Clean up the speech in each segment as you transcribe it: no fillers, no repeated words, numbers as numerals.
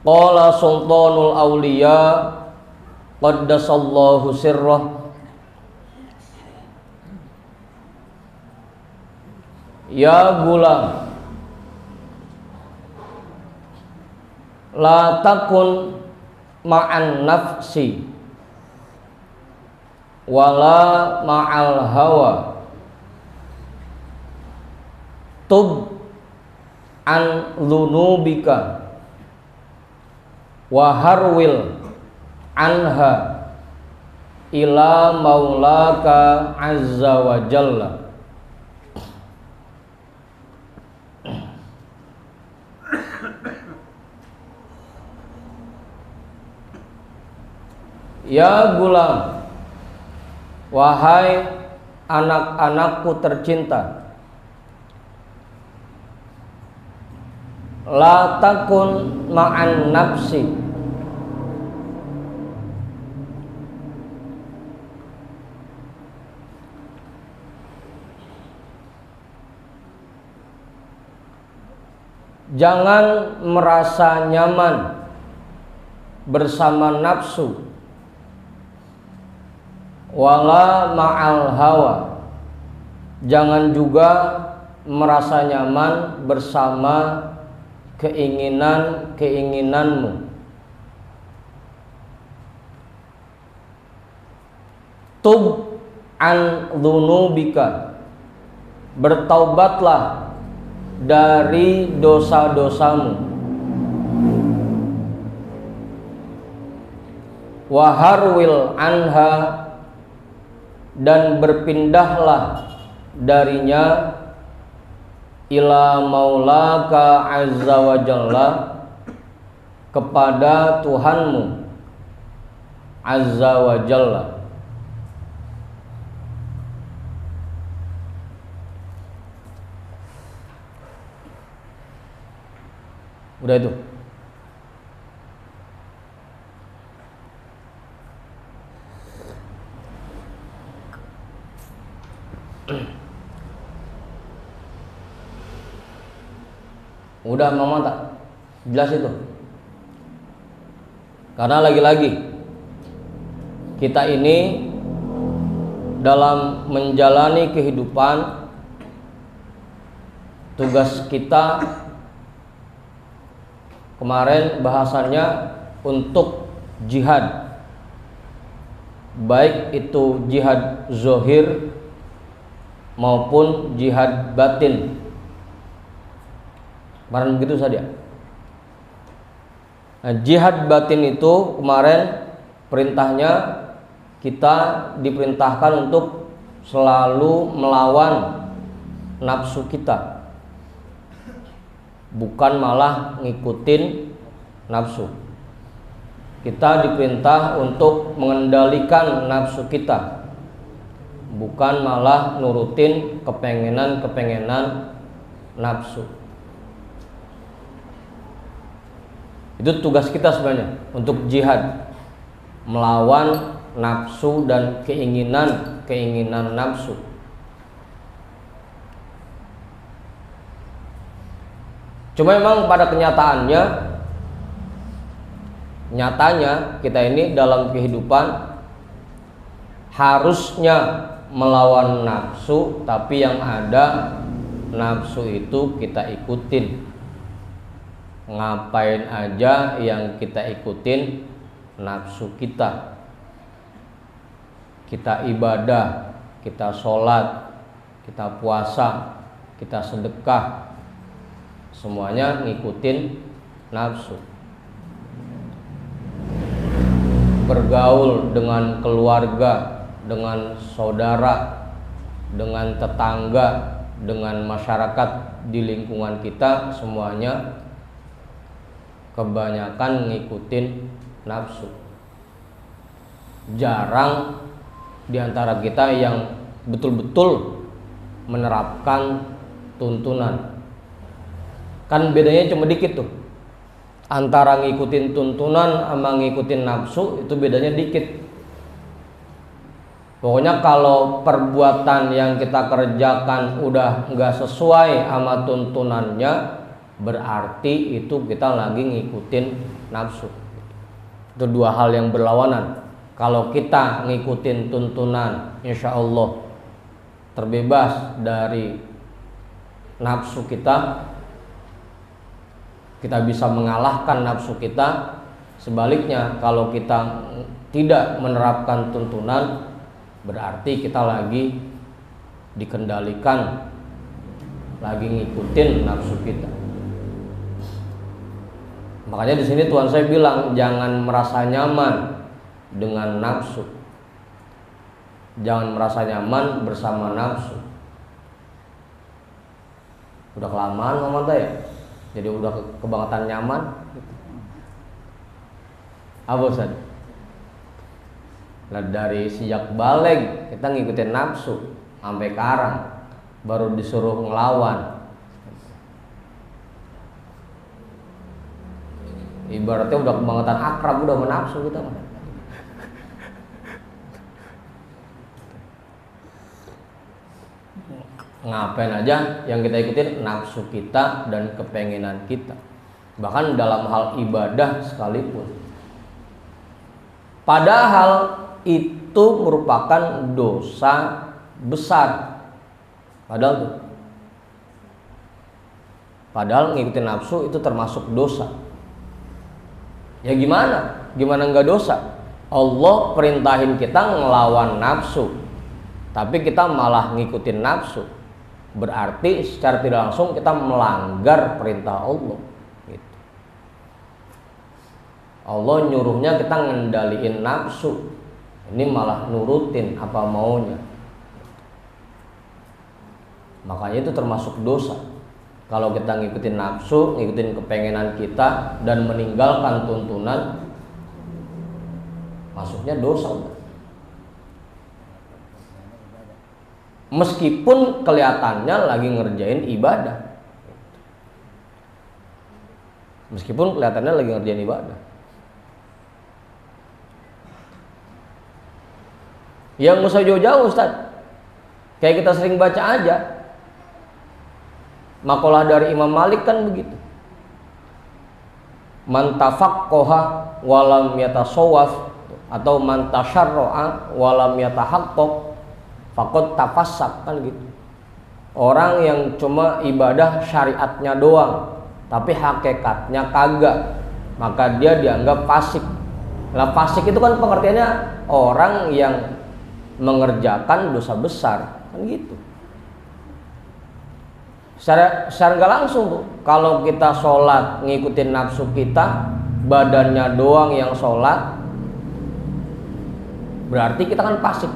Qala sultanul awliya qaddasallahu sirrah, ya gulam, la takun ma'an nafsi wala ma'al hawa, tub an dhunubika wa harwil anha ila maulaka azza wa jalla. Ya gulam, wahai anak-anakku tercinta, la takun ma'an nafsi, jangan merasa nyaman bersama nafsu, wala ma'al hawa, jangan juga merasa nyaman bersama keinginanmu. Tub an dzunubika, bertaubatlah dari dosa-dosamu. Waharwil anha, dan berpindahlah darinya ila maulaka azza wa jalla, kepada Tuhanmu azza wa jalla. Udah itu. Udah mama tak jelas itu. Karena lagi-lagi kita ini dalam menjalani kehidupan, tugas kita kemarin bahasannya untuk jihad, baik itu jihad zohir maupun jihad batin. Kemarin begitu saja. Nah, jihad batin itu kemarin perintahnya kita diperintahkan untuk selalu melawan nafsu kita, bukan malah ngikutin nafsu. Kita diperintah untuk mengendalikan nafsu kita, bukan malah nurutin kepengenan nafsu. Itu tugas kita sebenarnya untuk jihad, melawan nafsu dan keinginan nafsu. Cuma memang pada nyatanya kita ini dalam kehidupan harusnya melawan nafsu, tapi yang ada nafsu itu kita ikutin. Ngapain aja yang kita ikutin nafsu kita. Kita ibadah, kita sholat, kita puasa, kita sedekah, semuanya ngikutin nafsu. Bergaul dengan keluarga, dengan saudara, dengan tetangga, dengan masyarakat di lingkungan kita, semuanya kebanyakan ngikutin nafsu. Jarang di antara kita yang betul-betul menerapkan tuntunan. Kan bedanya cuma dikit tuh. Antara ngikutin tuntunan sama ngikutin nafsu itu bedanya dikit. Pokoknya kalau perbuatan yang kita kerjakan udah nggak sesuai sama tuntunannya, berarti itu kita lagi ngikutin nafsu. Itu dua hal yang berlawanan. Kalau kita ngikutin tuntunan, insya Allah terbebas dari nafsu kita bisa mengalahkan nafsu kita. Sebaliknya, kalau kita tidak menerapkan tuntunan, berarti kita lagi dikendalikan, lagi ngikutin nafsu kita. Makanya di sini Tuhan saya bilang jangan merasa nyaman dengan nafsu, jangan merasa nyaman bersama nafsu. Udah kelamaan ngomong ya, jadi udah kebangetan nyaman. Apa Ustaz? Nah, dari sejak balik kita ngikutin nafsu sampai sekarang baru disuruh ngelawan. Ibaratnya udah kebangetan akrab, udah menafsu kita. Ngapain aja yang kita ikutin nafsu kita dan kepengenan kita. Bahkan dalam hal ibadah sekalipun. Padahal itu merupakan dosa besar. Padahal ngikutin nafsu itu termasuk dosa. Ya gimana? Gimana nggak dosa? Allah perintahin kita ngelawan nafsu, tapi kita malah ngikutin nafsu. Berarti secara tidak langsung kita melanggar perintah Allah. Gitu. Allah nyuruhnya kita ngendaliin nafsu, ini malah nurutin apa maunya. Makanya itu termasuk dosa. Kalau kita ngikutin nafsu, ngikutin kepengenan kita dan meninggalkan tuntunan, masuknya dosa. Meskipun kelihatannya lagi ngerjain ibadah. Meskipun kelihatannya lagi ngerjain ibadah. Yang nggak usah jauh-jauh Ustaz. Kayak kita sering baca aja. Makalah dari Imam Malik kan begitu. Man tafaqqaha walam yatasawwaf atau man tasyarra'a walam yatahaqqaq faqad tafassak, kan gitu. Orang yang cuma ibadah syariatnya doang tapi hakikatnya kagak, maka dia dianggap fasik. Nah, fasik itu kan pengertiannya orang yang mengerjakan dosa besar, kan gitu. Secara nggak langsung tuh, kalau kita sholat ngikutin nafsu kita, badannya doang yang sholat, berarti kita kan fasik.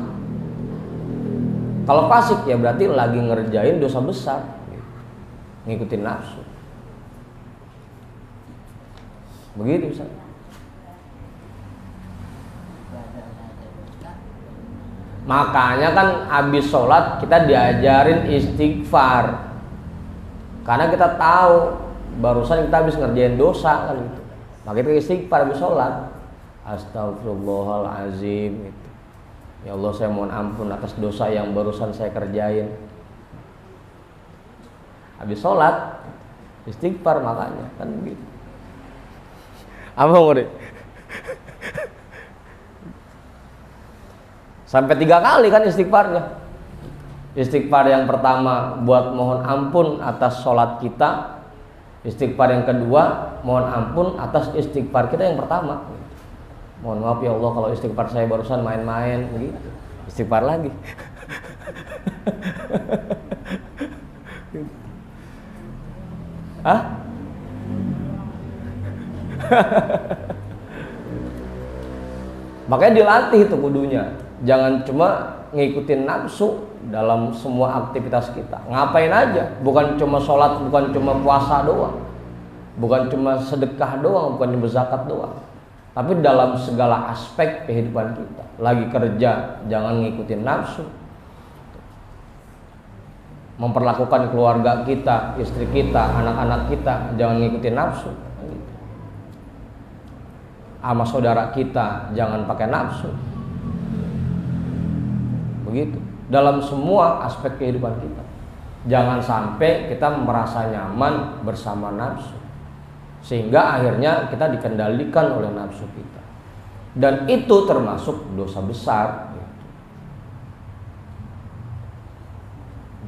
Kalau fasik ya berarti lagi ngerjain dosa besar, ngikutin nafsu. Begitu Ustaz. Makanya kan habis sholat kita diajarin istighfar. Karena kita tahu barusan kita habis ngerjain dosa kan gitu. Maka kita istighfar habis sholat. Astagfirullahalazim gitu. Ya Allah, saya mohon ampun atas dosa yang barusan saya kerjain. Habis sholat istighfar, makanya kan gitu. Apa murid? Sampai 3 kali kan istighfarnya. Istighfar yang pertama buat mohon ampun atas sholat kita. Istighfar yang kedua mohon ampun atas istighfar kita yang pertama. Mohon maaf ya Allah kalau istighfar saya barusan main-main begitu. Istighfar lagi. Hah? Makanya dilatih itu kudunya. Jangan cuma ngikutin nafsu dalam semua aktivitas kita. Ngapain aja, bukan cuma sholat, bukan cuma puasa doang, bukan cuma sedekah doang, bukan cuma zakat doang, tapi dalam segala aspek kehidupan kita. Lagi kerja jangan ngikutin nafsu, memperlakukan keluarga kita, istri kita, anak-anak kita jangan ngikutin nafsu. Sama saudara kita jangan pakai nafsu. Begitu dalam semua aspek kehidupan kita. Jangan sampai kita merasa nyaman bersama nafsu, sehingga akhirnya kita dikendalikan oleh nafsu kita. Dan itu termasuk dosa besar.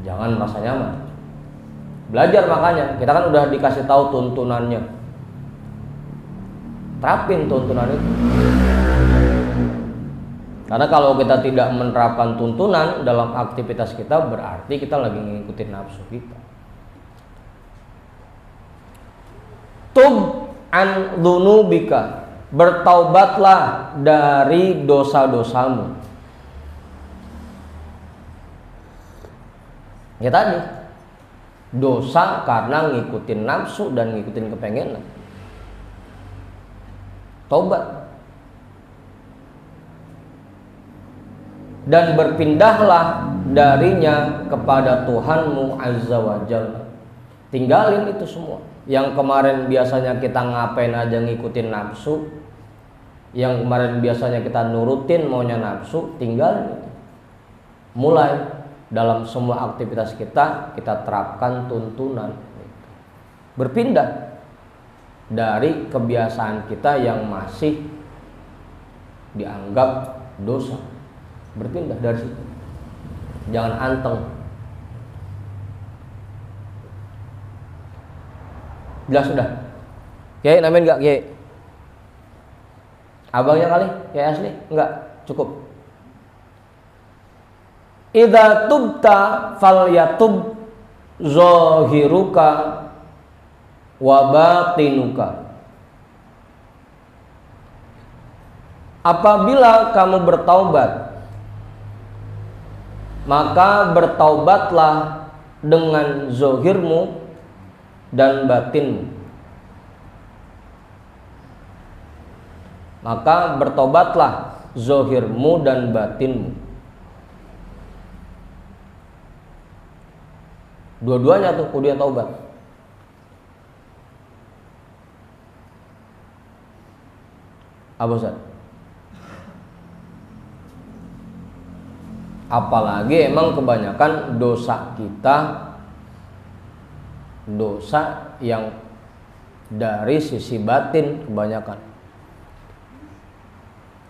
Jangan merasa nyaman. Belajar, makanya kita kan udah dikasih tahu tuntunannya. Terapin tuntunan itu. Karena kalau kita tidak menerapkan tuntunan dalam aktivitas kita, berarti kita lagi ngikutin nafsu kita. Tub an dzunubika, bertaubatlah dari dosa-dosamu. Ya tadi, dosa karena ngikutin nafsu dan ngikutin kepengenan. Taubat. Dan berpindahlah darinya kepada Tuhanmu Azza wa Jalla. Tinggalin itu semua. Yang kemarin biasanya kita ngapain aja ngikutin nafsu, yang kemarin biasanya kita nurutin maunya nafsu, tinggalin itu. Mulai dalam semua aktivitas kita terapkan tuntunan. Berpindah dari kebiasaan kita yang masih dianggap dosa. Berpindah dari situ. Jangan anteng. Jelas sudah. Kiai namain enggak Kiai? Abangnya kali? Kiai asli? Enggak, cukup. Idza tubta falyatub zahiruka wa batinuka. Apabila kamu bertaubat, maka bertaubatlah dengan zahirmu dan batinmu. Maka bertaubatlah zahirmu dan batinmu. Dua-duanya tuh kudu taubat. Apa Ustaz? Apalagi emang kebanyakan dosa kita dosa yang dari sisi batin kebanyakan.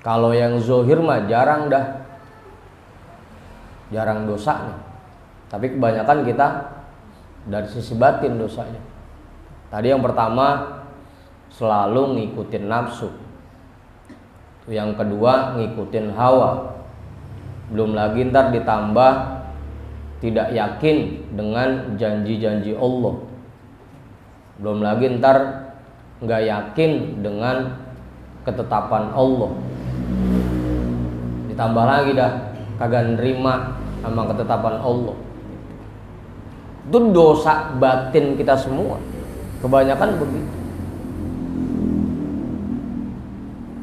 Kalau yang zohir mah jarang dah, jarang dosanya. Tapi kebanyakan kita dari sisi batin dosanya. Tadi yang pertama selalu ngikutin nafsu. Yang kedua ngikutin hawa. Belum lagi ntar ditambah tidak yakin dengan janji-janji Allah. Belum lagi ntar nggak yakin dengan ketetapan Allah. Ditambah lagi dah kagak nerima sama ketetapan Allah. Itu dosa batin kita semua. Kebanyakan begitu.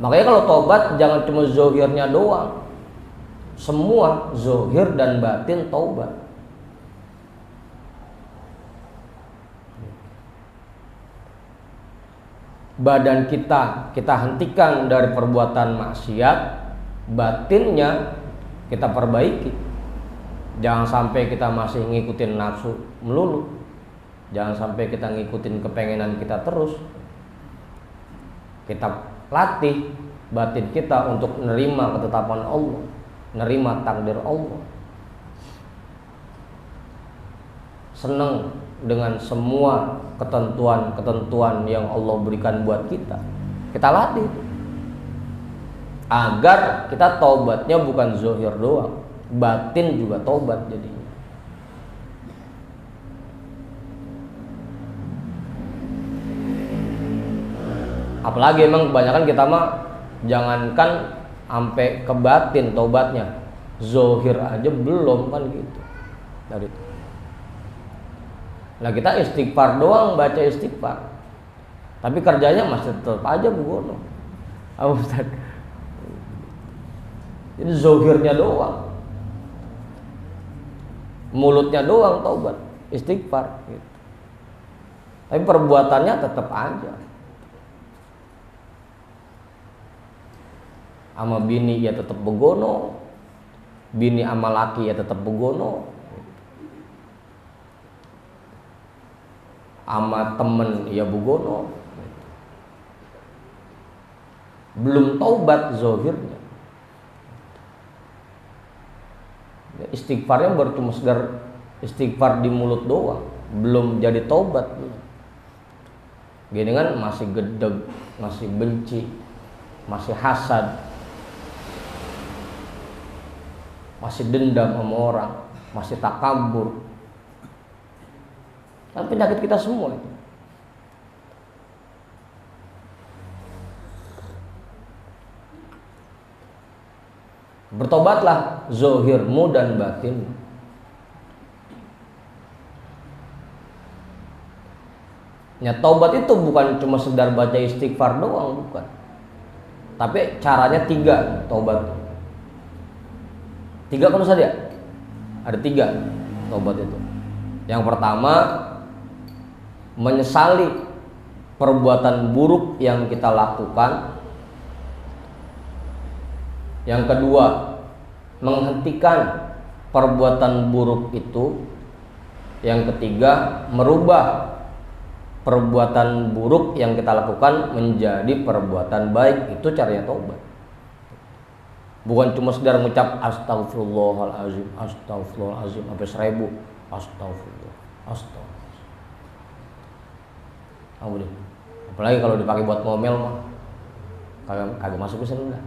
Makanya kalau tobat jangan cuma zohirnya doang. Semua zohir dan batin taubat. Badan kita hentikan dari perbuatan maksiat, batinnya kita perbaiki. Jangan sampai kita masih ngikutin nafsu melulu. Jangan sampai kita ngikutin kepengenan kita terus. Kita latih batin kita untuk menerima ketetapan Allah, nerima takdir Allah. Senang dengan semua ketentuan-ketentuan yang Allah berikan buat kita. Kita latih agar kita taubatnya bukan zahir doang, batin juga taubat jadinya. Apalagi emang kebanyakan kita mah jangankan sampai ke batin taubatnya, zohir aja belum kan gitu. Dari itu. Nah kita istighfar doang, baca istighfar, tapi kerjanya masih tetap aja begono. Apa Ustaz? Ini zohirnya doang, mulutnya doang taubat, istighfar gitu. Tapi perbuatannya tetap aja. Sama bini ya tetap begono, bini sama laki ya tetap begono. sama temen ya bugono, belum taubat zahirnya. Istighfarnya baru cuma sekedar istighfar di mulut doang, belum jadi taubat. Gini kan masih gedeg, masih benci, masih hasad, masih dendam sama orang, masih takabur. Kan penyakit kita semua itu. Bertobatlah zahirmu dan batin. Ya, taubat itu bukan cuma sekedar baca istighfar doang, bukan. Tapi caranya 3 taubat. 3 kan saja. Ada 3 taubat itu. Yang pertama, menyesali perbuatan buruk yang kita lakukan. Yang kedua, menghentikan perbuatan buruk itu. Yang ketiga, merubah perbuatan buruk yang kita lakukan menjadi perbuatan baik. Itu caranya taubat. Bukan cuma sekedar mengucap astagfirullahalazim, astagfirullahalazim sampai 1000, astagfirullah, astagfirullah. Apalagi kalau dipakai buat ngomel mah kagak masuk ke sana.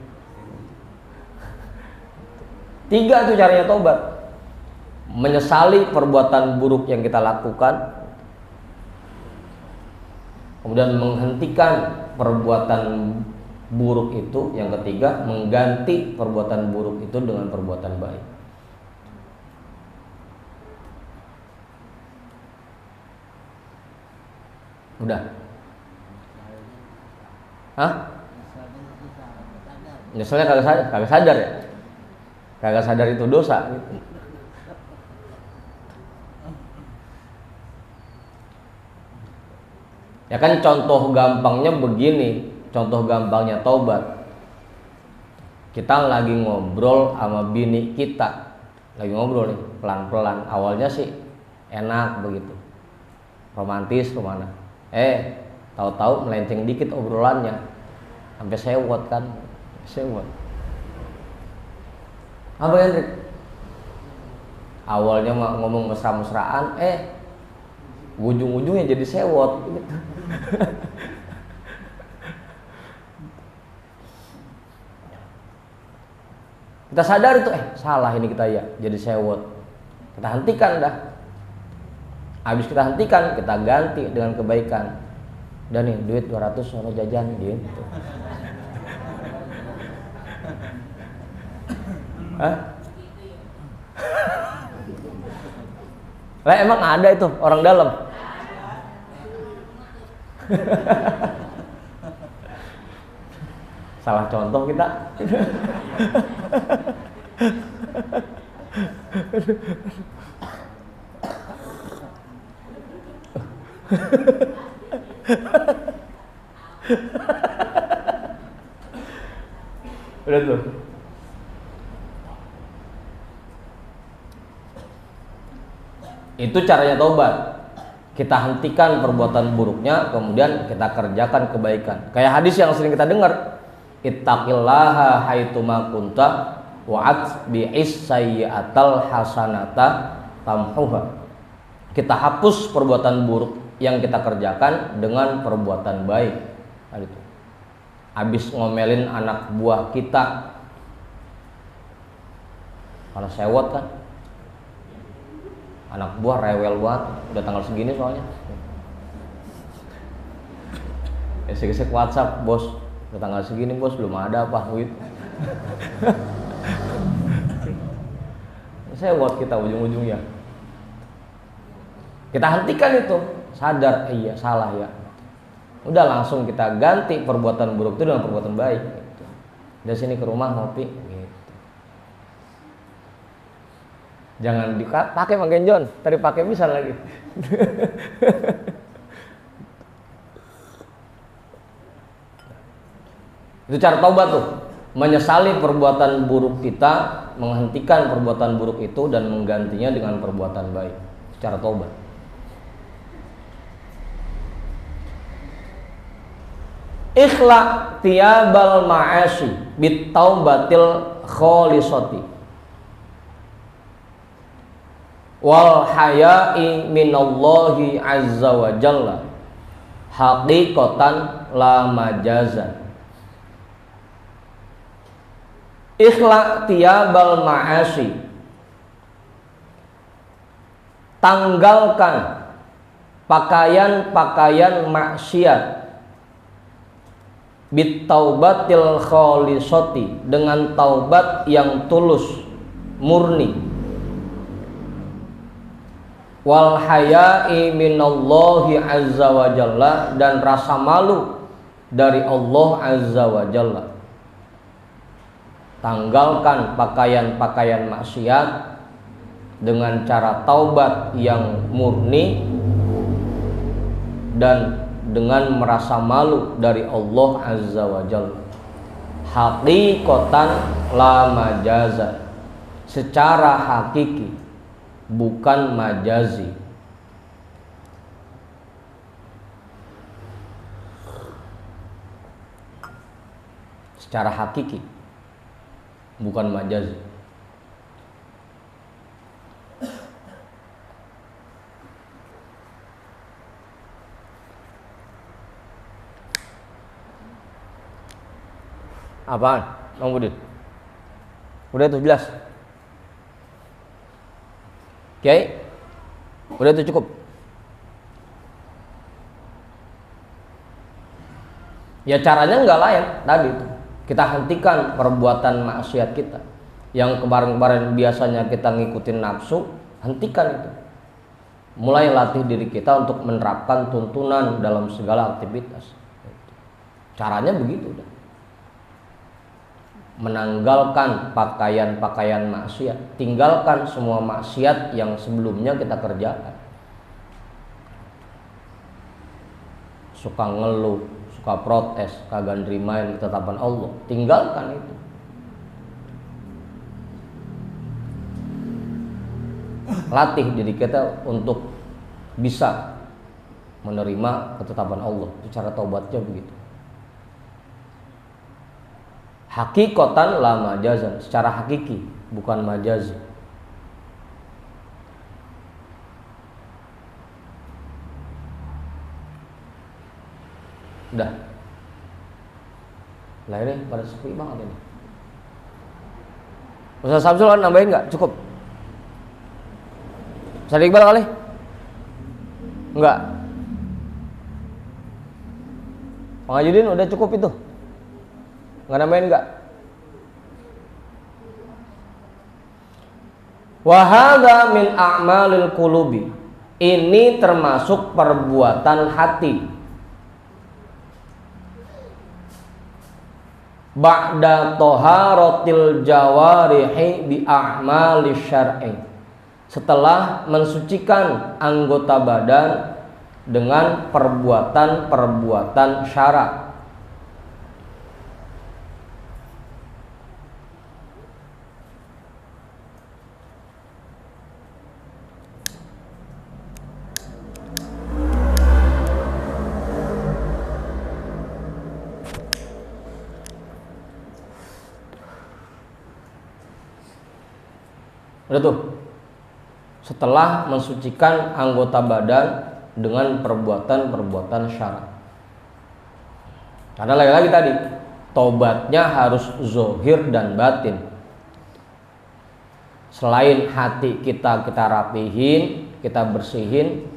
3 itu caranya taubat. Menyesali perbuatan buruk yang kita lakukan, kemudian menghentikan perbuatan buruk itu. Yang ketiga, mengganti perbuatan buruk itu dengan perbuatan baik. Udah? Hah? Nyeselnya kagak sadar ya? Kagak sadar itu dosa gitu. Ya kan contoh gampangnya begini, contoh gampangnya taubat. Kita lagi ngobrol sama bini kita, lagi ngobrol nih, pelan-pelan. Awalnya sih enak begitu, romantis kemana. Tahu-tahu melenceng dikit obrolannya, sampai sewot kan, sewot. Apa Hendrik? Awalnya ngomong mesra-mesraan, ujung-ujungnya jadi sewot gitu. Kita sadar itu salah ini kita ya, jadi sewot. Kita hentikan dah. Habis kita hentikan, kita ganti dengan kebaikan. Dan nih duit 200 sono jajan gitu. Hah? Lah emang ada itu orang dalam? Salah contoh kita. Udah tuh. Itu caranya taubat. Kita hentikan perbuatan buruknya, kemudian kita kerjakan kebaikan. Kayak hadis yang sering kita dengar, ittaqillaha haitsuma kunta wa'at bi'is sayyi'atal hasanata tamhuha. Kita hapus perbuatan buruk yang kita kerjakan dengan perbuatan baik. Nah, itu. Habis ngomelin anak buah kita karena sewot kan, anak buah rewel banget, udah tanggal segini soalnya. Gesek-gesek WhatsApp, bos, udah tanggal segini bos, belum ada apa duit. Sewot kita ujung-ujungnya. Kita hentikan itu, sadar, iya salah ya. Udah langsung kita ganti perbuatan buruk itu dengan perbuatan baik. Gitu. Dari sini ke rumah ngopi. Gitu. Jangan dipakai Mang Genjon, tadi pakai bisa lagi. Itu cara taubat tuh, menyesali perbuatan buruk kita, menghentikan perbuatan buruk itu dan menggantinya dengan perbuatan baik. Itu cara taubat. Ikhla tiyabal ma'asi bit taubatil khalisati wal haya'i minallahi azza wa jalla haqiqatan la majazan. Ikhla tiyabal ma'asi, tanggalkan pakaian-pakaian maksiat, bit taubatil khalisati, dengan taubat yang tulus murni, wal haya'i minallahi azza wa jalla, dan rasa malu dari Allah azza wa jalla. Tanggalkan pakaian-pakaian maksiat dengan cara taubat yang murni dan dengan merasa malu dari Allah azza wa jalla. Haqiqatan la majazan, secara hakiki, bukan majazi. Secara hakiki, bukan majazi. Apaan, Bang Budin? Udah itu jelas? Oke, udah itu cukup. Ya caranya nggak lain tadi itu. Kita hentikan perbuatan maksiat kita. Yang kemarin-kemarin biasanya kita ngikutin nafsu, hentikan itu. Mulai latih diri kita untuk menerapkan tuntunan dalam segala aktivitas. Caranya begitu. Menanggalkan pakaian-pakaian maksiat, tinggalkan semua maksiat yang sebelumnya kita kerjakan. Suka ngeluh, suka protes, kagak nerimain ketetapan Allah, tinggalkan itu. Latih diri kita untuk bisa menerima ketetapan Allah. Itu cara taubatnya begitu. Hakikatan la majazan, secara hakiki, bukan majazi. Udah. Lah ini pada sepi banget ini. Ustaz Samsul kan nambahin nggak? Cukup. Ustaz Iqbal kali? Enggak. Pengajudin udah cukup itu. Nggak nambahin nggak? Wa hadza min a'malil qulubi. Ini termasuk perbuatan hati. Ba'da taharatil jawarihi bi a'mali syar'i. Setelah mensucikan anggota badan dengan perbuatan-perbuatan syarak. Udah tuh. Setelah mensucikan anggota badan dengan perbuatan-perbuatan syarak. Karena lagi-lagi tadi, tobatnya harus zahir dan batin. Selain hati kita rapihin, kita bersihin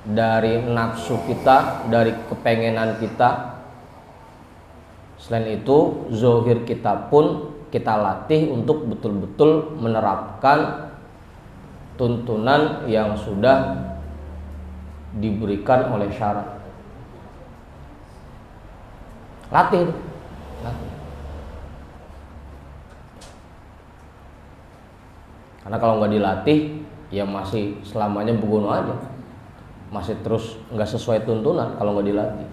dari nafsu kita, dari kepengenan kita. Selain itu, zahir kita pun kita latih untuk betul-betul menerapkan tuntunan yang sudah diberikan oleh syara. Latih. Karena kalau nggak dilatih, ya masih selamanya begono aja, masih terus nggak sesuai tuntunan kalau nggak dilatih.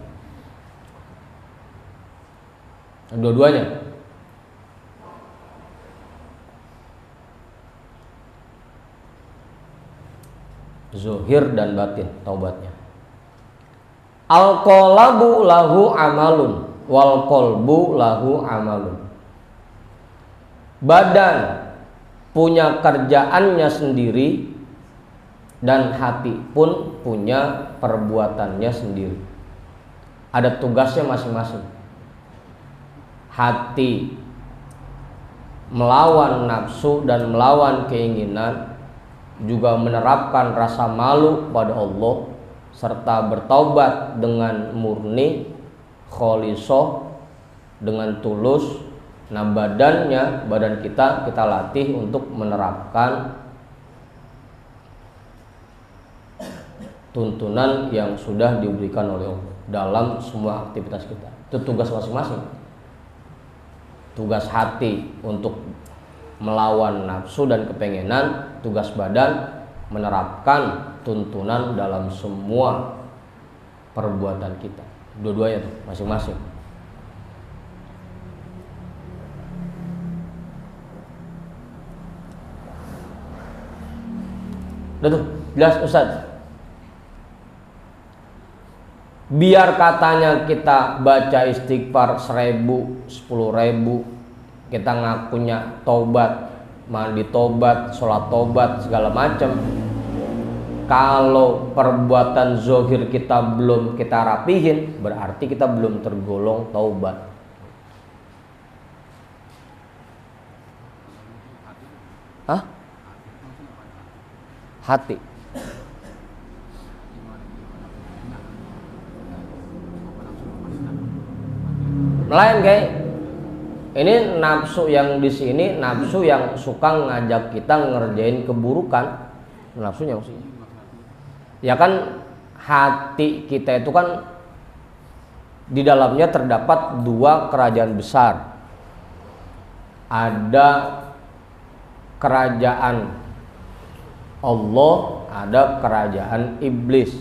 Dua-duanya. Zuhir dan batin taubatnya. Al-qalabu lahu amalun wal qalbu lahu amalun. Badan punya kerjaannya sendiri dan hati pun punya perbuatannya sendiri. Ada tugasnya masing-masing. Hati melawan nafsu dan melawan keinginan, juga menerapkan rasa malu pada Allah, serta bertaubat dengan murni, kholisoh, dengan tulus. Nah, badan kita latih untuk menerapkan tuntunan yang sudah diberikan oleh Allah dalam semua aktivitas kita. Itu tugas masing-masing. Tugas hati untuk melawan nafsu dan kepengenan, tugas badan menerapkan tuntunan dalam semua perbuatan kita. Dua-duanya tuh masing-masing. Udah tuh, jelas Ustaz. Biar katanya kita baca istighfar 1000, 10.000, kita ngakunya tobat, mandi tobat, sholat tobat, segala macam. Kalau perbuatan zohir kita belum kita rapihin, berarti kita belum tergolong taubat. Hah? Hati. Lain kayak ini nafsu yang di sini, nafsu yang suka ngajak kita ngerjain keburukan, nafsunya maksudnya. Ya kan hati kita itu kan di dalamnya terdapat dua kerajaan besar. Ada kerajaan Allah, ada kerajaan iblis.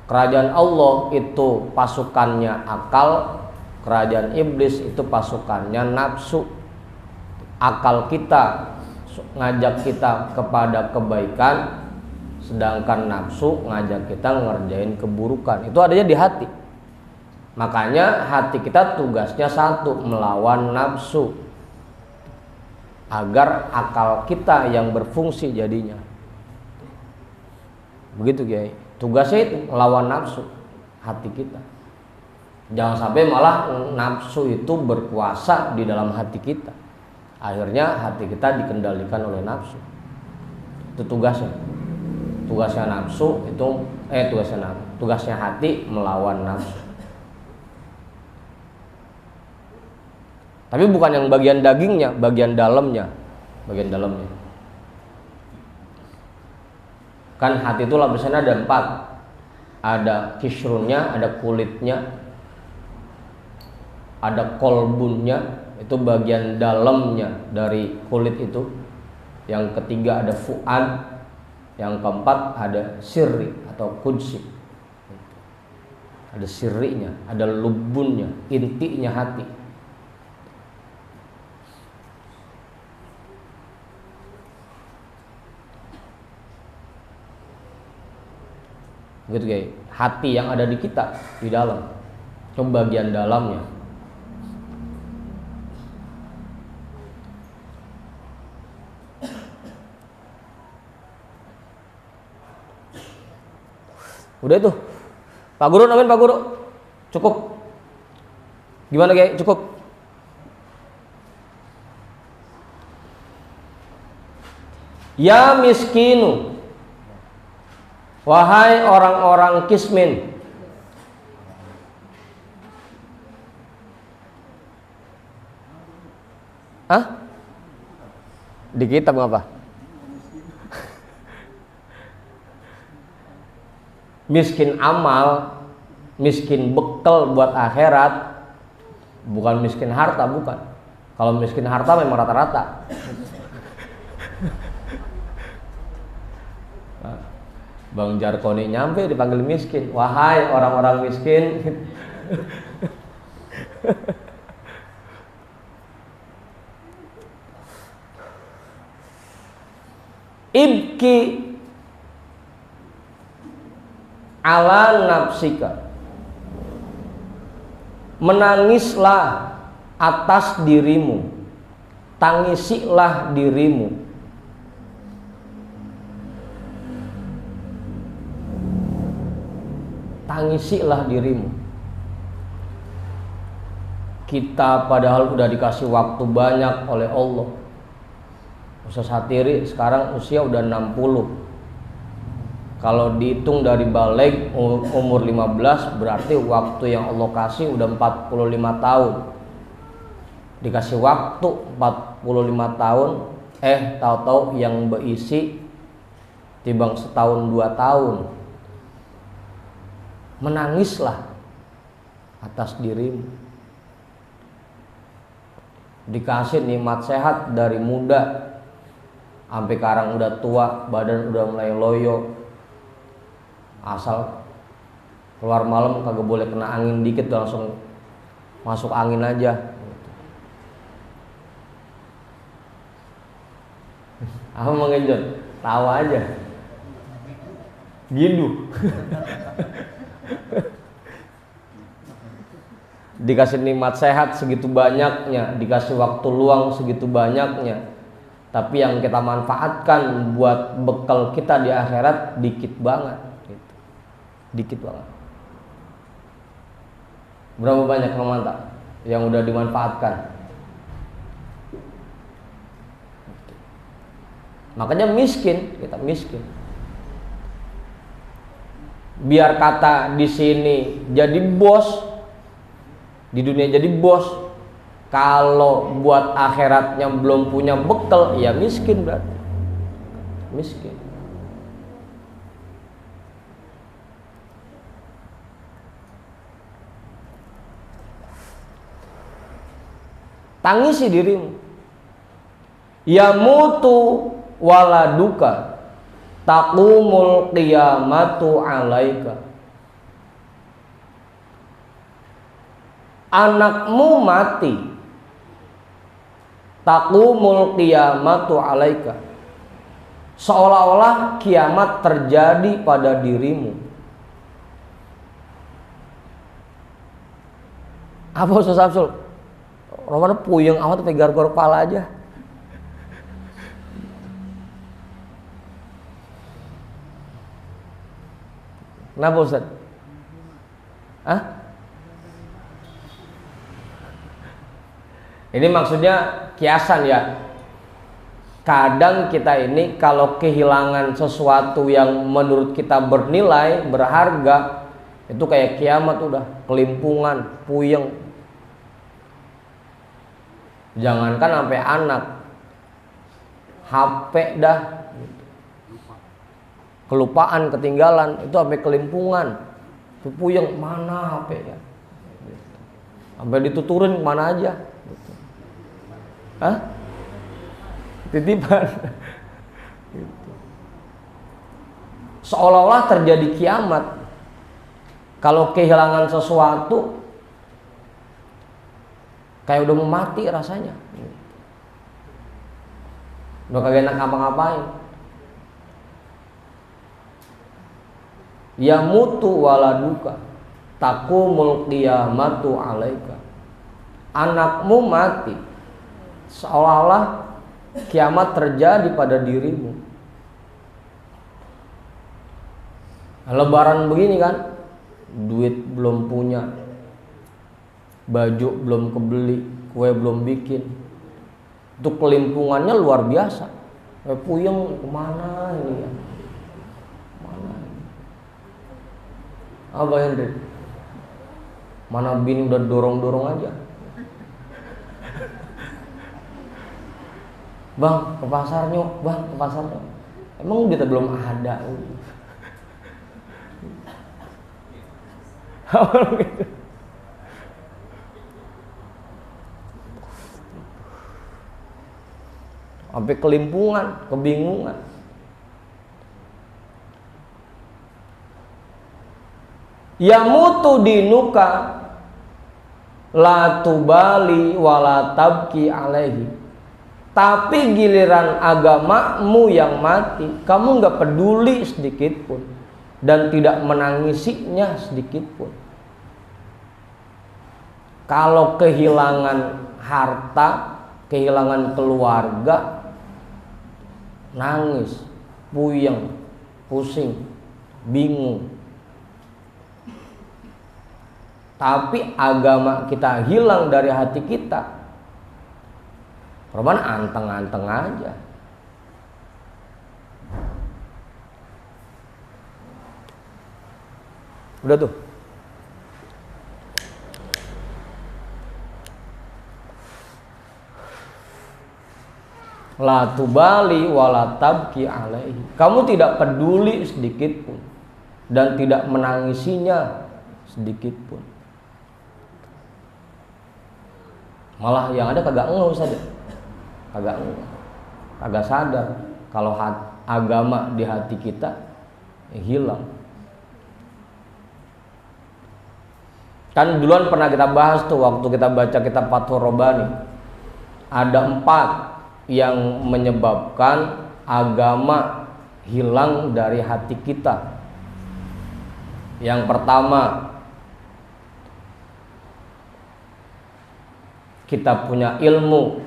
Kerajaan Allah itu pasukannya akal, kerajaan iblis itu pasukannya nafsu. Akal kita ngajak kita kepada kebaikan, sedangkan nafsu ngajak kita ngerjain keburukan. Itu adanya di hati. Makanya hati kita tugasnya satu, melawan nafsu, agar akal kita yang berfungsi jadinya. Begitu Kiai. Tugasnya itu melawan nafsu hati kita. Jangan sampai malah nafsu itu berkuasa di dalam hati kita. Akhirnya hati kita dikendalikan oleh nafsu. Itu tugasnya. Tugasnya nafsu itu tugasnya hati melawan nafsu. Tapi bukan yang bagian dagingnya, bagian dalamnya. Bagian dalamnya. Kan hati itu lapisannya ada 4. Ada kisrunnya, ada kulitnya, ada kolbunnya, itu bagian dalamnya dari kulit itu. Yang ketiga ada fuad. Yang keempat ada sirri atau kudsi. Ada sirrinya, ada lubunnya, intinya hati. Gitu guys, hati yang ada di kita di dalam, coba bagian dalamnya. Udah itu, Pak Guru, amin Pak Guru, cukup. Gimana guys, cukup? Ya miskinu, wahai orang-orang kismin. Hah? Di kitab apa? Miskin amal, miskin bekal buat akhirat, bukan miskin harta, bukan. Kalau miskin harta memang rata-rata. Bang Jarkoni nyampe dipanggil miskin. Wahai orang-orang miskin. Ibki ala nafsika menangislah atas dirimu, tangisilah dirimu. Tangisilah dirimu. Kita padahal udah dikasih waktu banyak oleh Allah. Ustaz Hatiri sekarang usia udah 60. Kalau dihitung dari balik umur 15, berarti waktu yang Allah kasih udah 45 tahun. Dikasih waktu 45 tahun, tahu-tahu yang berisi timbang setahun 2 tahun. Menangislah atas dirimu. Dikasih nikmat sehat dari muda sampai sekarang udah tua, badan udah mulai loyo. Asal keluar malam kagak boleh kena angin dikit, langsung masuk angin aja. Apa mengenjot? Tawa aja. Gindu. Dikasih nikmat sehat segitu banyaknya, dikasih waktu luang segitu banyaknya, tapi yang kita manfaatkan buat bekal kita di akhirat dikit banget gitu. Dikit banget. Berapa banyak mantap yang udah dimanfaatkan? Makanya miskin, kita miskin. Biar kata di sini jadi bos, di dunia jadi bos, kalau buat akhiratnya belum punya bekal, ya miskin berarti. Miskin. Tangisi dirimu. Ya mutu waladuka taqumul qiyamatu alaika. Anakmu mati, taqumul qiyamatu alaika, seolah-olah kiamat terjadi pada dirimu. Apa Ustaz Absul? Romana puyeng amat sampai garuk-garuk kepala aja. Kenapa Ustaz? Hah? Ini maksudnya kiasan ya. Kadang kita ini kalau kehilangan sesuatu yang menurut kita bernilai, berharga, itu kayak kiamat udah, kelimpungan, puyeng. Jangankan sampai anak, HP dah, kelupaan, ketinggalan, itu sampai kelimpungan, itu puyeng, mana HP-nya, sampai dituturin kemana aja. Hah? Titipan. Seolah-olah terjadi kiamat kalau kehilangan sesuatu, kayak udah mau mati rasanya, udah kagak enak ngapa-ngapain. Ya mutu waladuka taqumul qiyamatu alaika. Anakmu mati, seolah-olah kiamat terjadi pada dirimu. Lebaran begini kan, duit belum punya, baju belum kebeli, kue belum bikin, itu kelimpungannya luar biasa. Puyeng, kemana ini ya? Mana ini? Apa Hendrik? Mana bini udah dorong-dorong aja. Bang, ke pasar nyok, bang, ke pasar nyok. Emang kita belum ada. Sampai kelimpungan, kebingungan. Ya mutu dinuka la tubali wala tabki alaihi. Tapi giliran agamamu yang mati, kamu nggak peduli sedikit pun dan tidak menangisinya sedikit pun. Kalau kehilangan harta, kehilangan keluarga, nangis, puyeng, pusing, bingung. Tapi agama kita hilang dari hati kita, perempuan anteng-anteng aja. Udah tuh. La tubali wala tabki alaihi. Kamu tidak peduli sedikit pun dan tidak menangisinya sedikit pun. Malah yang ada kagak ngeh saja. Kagak ngeh. Kagak sadar kalau agama di hati kita hilang. Kan duluan pernah kita bahas tuh waktu kita baca kitab Fathur Rabbani. Ada 4 yang menyebabkan agama hilang dari hati kita. Yang pertama, kita punya ilmu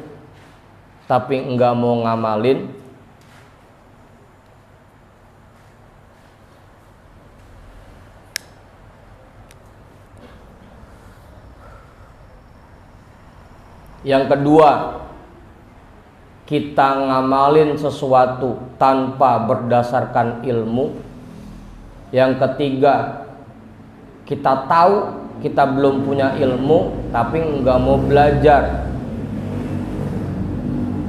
tapi enggak mau ngamalin. Yang kedua, kita ngamalin sesuatu tanpa berdasarkan ilmu. Yang ketiga, kita tahu kita belum punya ilmu tapi enggak mau belajar.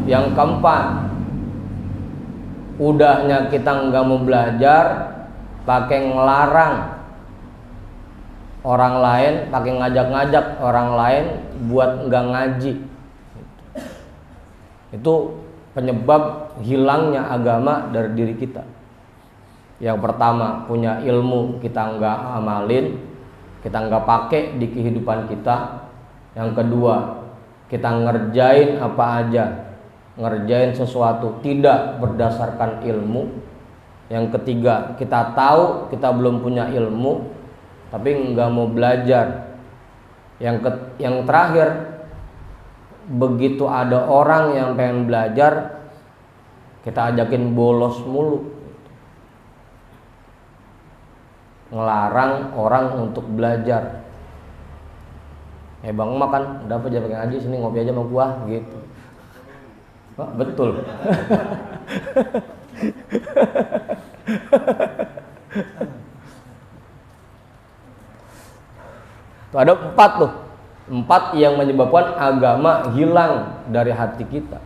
Yang keempat, udahnya kita enggak mau belajar, pakai ngelarang orang lain, pakai ngajak-ngajak orang lain buat enggak ngaji. Itu penyebab hilangnya agama dari diri kita. Yang pertama, punya ilmu kita enggak amalin, kita enggak pakai di kehidupan kita. Yang kedua, kita ngerjain apa aja, ngerjain sesuatu tidak berdasarkan ilmu. Yang ketiga, kita tahu kita belum punya ilmu tapi enggak mau belajar. Yang terakhir, begitu ada orang yang pengen belajar, kita ajakin bolos mulu, ngelarang orang untuk belajar. Bang makan, udah apa aja pakai ngaji, sini ngopi aja sama gua gitu. Oh, betul. Tuh ada 4 tuh. 4 yang menyebabkan agama hilang dari hati kita.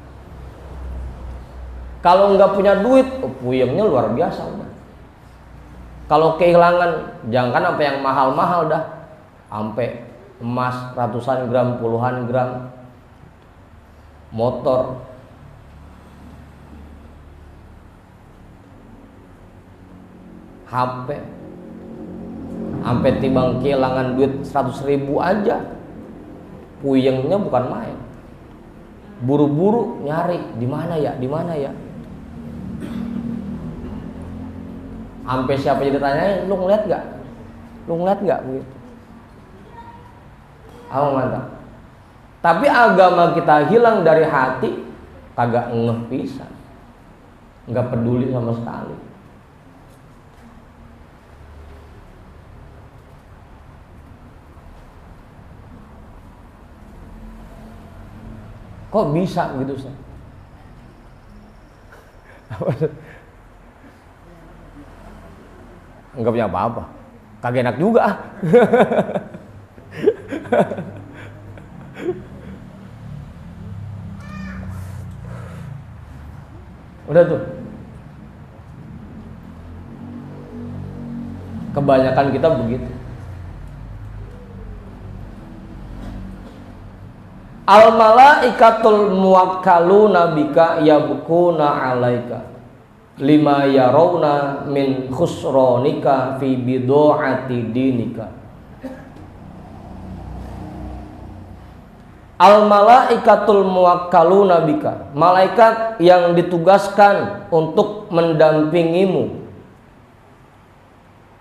Kalau nggak punya duit, puyengnya luar biasa udah. Kalau kehilangan, jangan sampai yang mahal-mahal dah, sampai emas ratusan gram, puluhan gram, motor, HP, sampai timbang kehilangan duit 100.000 aja, puyengnya bukan main. Buru-buru nyari di mana ya, di mana ya. Sampai siapa jadi tanyain, lu ngeliat nggak? Lu ngeliat nggak begitu? Mantap. Tapi agama kita hilang dari hati, kagak ngeh pisan, nggak peduli sama sekali. Kok bisa gitu sih? Enggak punya apa-apa, kagak enak juga. Udah tuh, kebanyakan kita begitu. Al malaikatul muwakkaluna bika yabkuna alaika lima yarawna min khusronika fi bido'ati dinika. Al malaikatul muwakkaluna bika, malaikat yang ditugaskan untuk mendampingimu.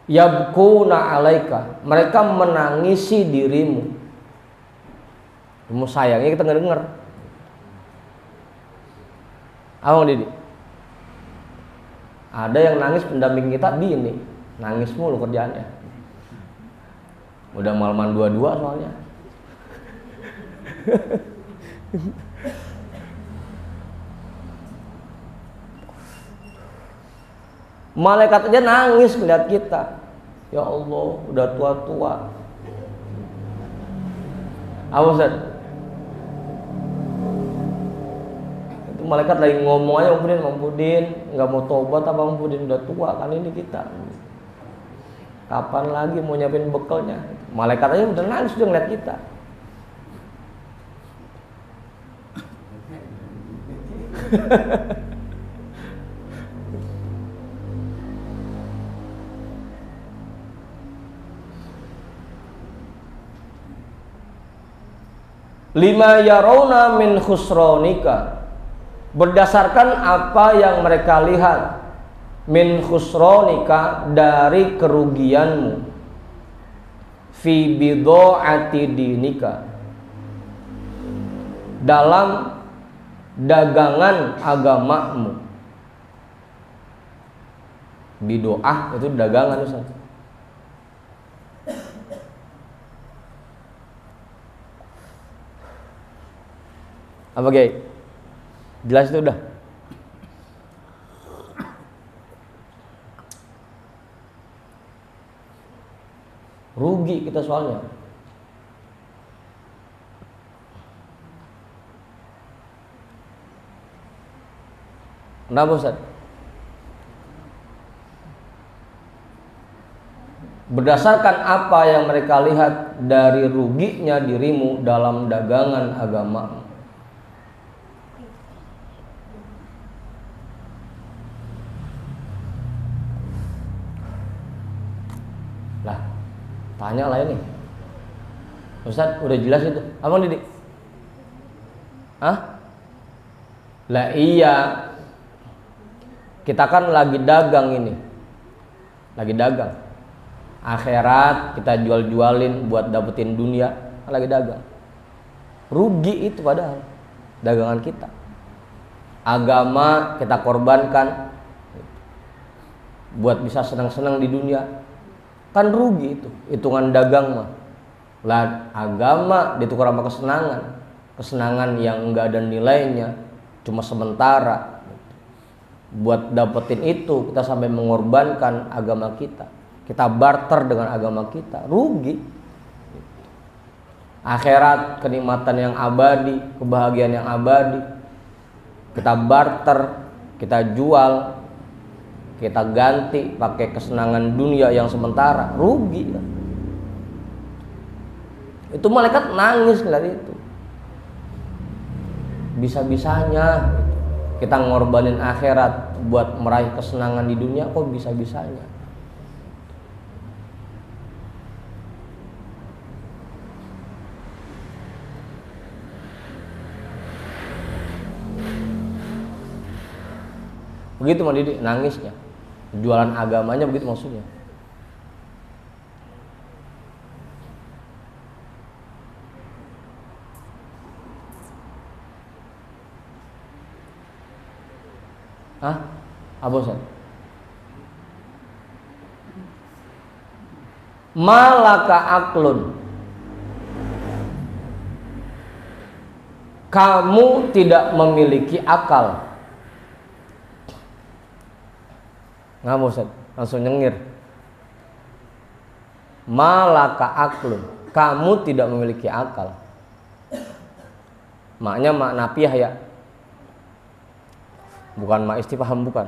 Yabkuna alaika, mereka menangisi dirimu. Cuma sayangnya kita nggak denger. Abang Didi, ada yang nangis pendamping kita bini, nangis mulu kerjaannya. Udah malaman dua-dua soalnya. Malaikat aja nangis melihat kita. Ya Allah, udah tua-tua. Apa Ustaz? Itu malaikat lagi ngomong aja, Bang Pudin, nggak mau tobat apa Bang Pudin, udah tua kan ini kita. Kapan lagi mau nyiapin bekalnya? Malaikat aja udah nangis udah ngeliat kita. Lima yarawna min khusronika, berdasarkan apa yang mereka lihat, min khusronika, dari kerugianmu, fi bido'ati dinika, dalam dagangan agamamu. Bidoah itu dagangan Ustaz. Apa Gay? Jelas itu udah? Rugi kita soalnya. Kenapa Ustaz? Berdasarkan apa yang mereka lihat dari ruginya dirimu dalam dagangan agama. Lah, tanya lah ini. Ustaz, udah jelas itu. Abang Didik? Hah? Lah iya. Kita kan lagi dagang ini. Lagi dagang. Akhirat kita jual-jualin buat dapetin dunia, kan lagi dagang. Rugi itu padahal dagangan kita. Agama kita korbankan buat bisa senang-senang di dunia. Kan rugi itu, hitungan dagang mah. Lah agama ditukar sama kesenangan. Kesenangan yang enggak ada nilainya, cuma sementara. Buat dapetin itu kita sampai mengorbankan agama kita. Kita barter dengan agama kita, rugi. Akhirat kenikmatan yang abadi, kebahagiaan yang abadi, kita barter, kita jual, kita ganti pakai kesenangan dunia yang sementara, rugi kan? Itu malaikat nangis ngeliat itu. Bisa-bisanya kita ngorbanin akhirat buat meraih kesenangan di dunia, kok bisa-bisanya? Begitu Mas Didi nangisnya. Jualan agamanya begitu maksudnya. Hah? Apa Ustaz? Malaka aklun, kamu tidak memiliki akal. Nggak mau Ustaz, langsung nyengir. Malaka aklun, kamu tidak memiliki akal. Maknya mak nafiah ya, bukan mak istifham, bukan.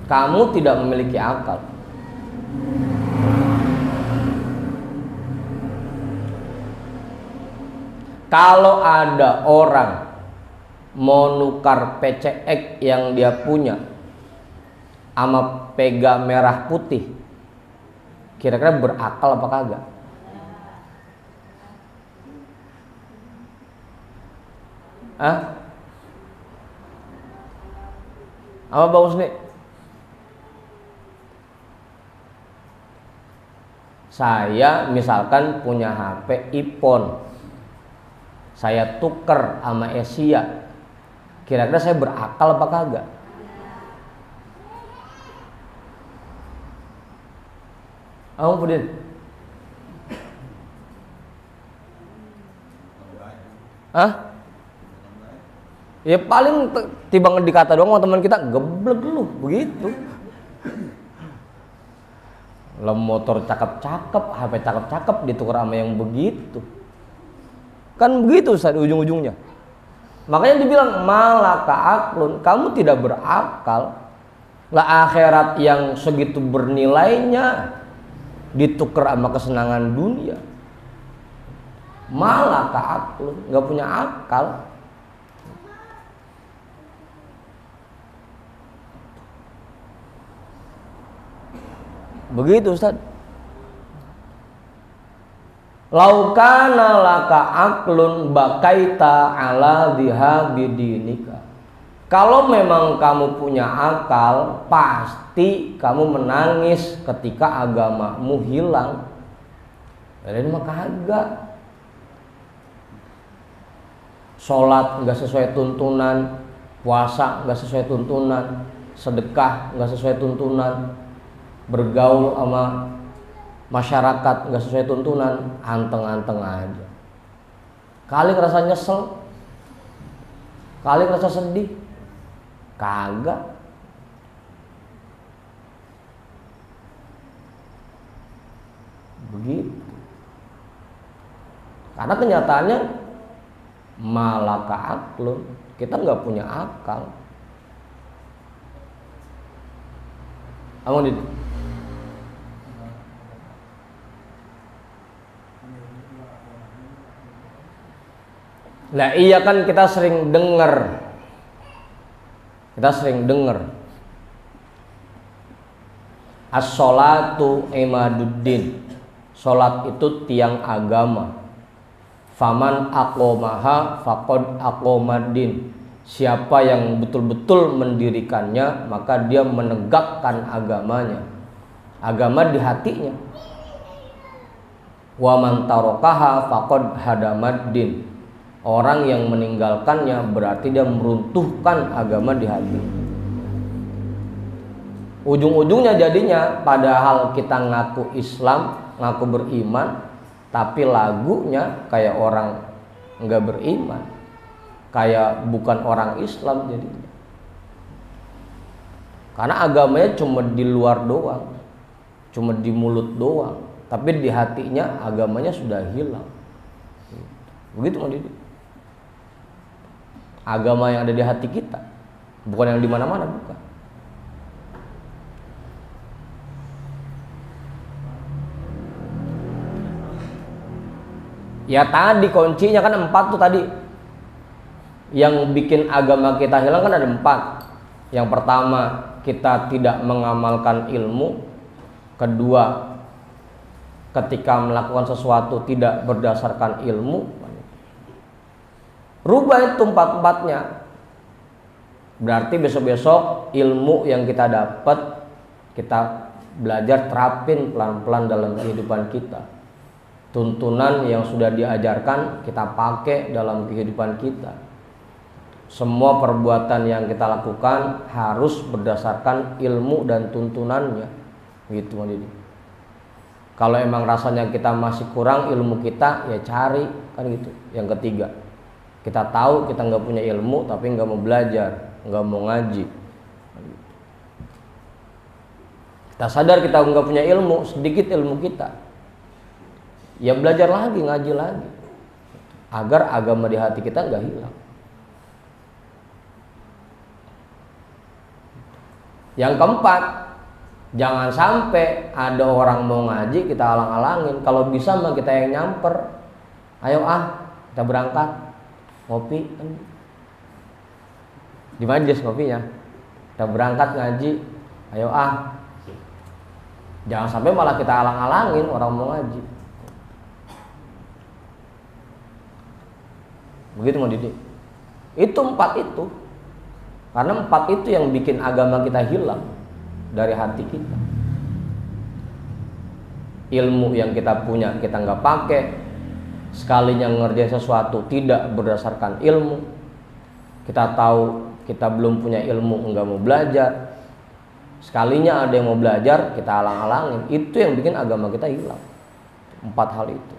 Kamu tidak memiliki akal. Kalau ada orang mau nukar PCX yang dia punya sama pega merah putih, kira-kira berakal apa kagak? Hah? Apa Bang Husni? Saya misalkan punya HP iPhone, saya tuker sama Asia, kira-kira saya berakal apa kagak? Pudin. Hah? Ya paling tiba dikata doang sama teman kita, geblek lu begitu. Lah motor cakep-cakep, HP cakep-cakep ditukar sama yang begitu. Kan begitu Ustaz ujung-ujungnya. Makanya dibilang malaka aklun, kamu tidak berakal. Lah akhirat yang segitu bernilainya ditukar sama kesenangan dunia. Malaka aklun, nggak punya akal. Begitu Ustaz. Laukana laka aklun bakaita ala dihabidinika. Kalau memang kamu punya akal, pasti kamu menangis ketika agamamu hilang. Ini mah kagak. Sholat nggak sesuai tuntunan, puasa nggak sesuai tuntunan, sedekah nggak sesuai tuntunan, bergaul sama masyarakat nggak sesuai tuntunan, anteng-anteng aja. Kali ngerasa nyesel, kali ngerasa sedih, kagak. Begitu. Karena kenyataannya malaka aklun, kita nggak punya akal. Amun. Lah iya kan kita sering dengar. As-sholatu imaduddin. Salat itu tiang agama. Faman aqomaha faqad aqomaddin. Siapa yang betul-betul mendirikannya, maka dia menegakkan agamanya. Agama di hatinya. Wa man tarakaha faqad hadamaddin. Orang yang meninggalkannya berarti dia meruntuhkan agama di hati. Ujung-ujungnya jadinya padahal kita ngaku Islam, ngaku beriman, tapi lagunya kayak orang enggak beriman, kayak bukan orang Islam jadinya. Karena agamanya cuma di luar doang, cuma di mulut doang, tapi di hatinya agamanya sudah hilang. Begitu Mang Didi. Agama yang ada di hati kita, bukan yang di mana-mana, bukan. Ya tadi kuncinya kan 4 tuh tadi. Yang bikin agama kita hilang kan ada 4. Yang pertama, kita tidak mengamalkan ilmu. Kedua, ketika melakukan sesuatu tidak berdasarkan ilmu. Rubah itu 4-4-nya. Berarti besok-besok ilmu yang kita dapat, kita belajar terapin pelan-pelan dalam kehidupan kita. Tuntunan yang sudah diajarkan kita pakai dalam kehidupan kita. Semua perbuatan yang kita lakukan harus berdasarkan ilmu dan tuntunannya. Gitu Mang Didi. Kalau emang rasanya kita masih kurang ilmu kita, ya cari, kan gitu. Yang ketiga, kita tahu kita nggak punya ilmu tapi nggak mau belajar, nggak mau ngaji. Kita sadar kita nggak punya ilmu, sedikit ilmu kita, ya belajar lagi, ngaji lagi, agar agama di hati kita nggak hilang. Yang keempat, jangan sampai ada orang mau ngaji kita alang-alangin. Kalau bisa mah kita yang nyamper. Ayo kita berangkat ngopi kan di majelis ngopinya. Kita berangkat ngaji. Ayo jangan sampai malah kita alang-alangin orang mau ngaji. Begitu Mang Didi. Itu 4 itu. Karena 4 itu yang bikin agama kita hilang dari hati kita. ilmu yang kita punya kita nggak pakai, sekalinya ngerjain sesuatu tidak berdasarkan ilmu, kita tahu kita belum punya ilmu nggak mau belajar, sekalinya ada yang mau belajar kita halang-halangin, itu yang bikin agama kita hilang. 4 hal itu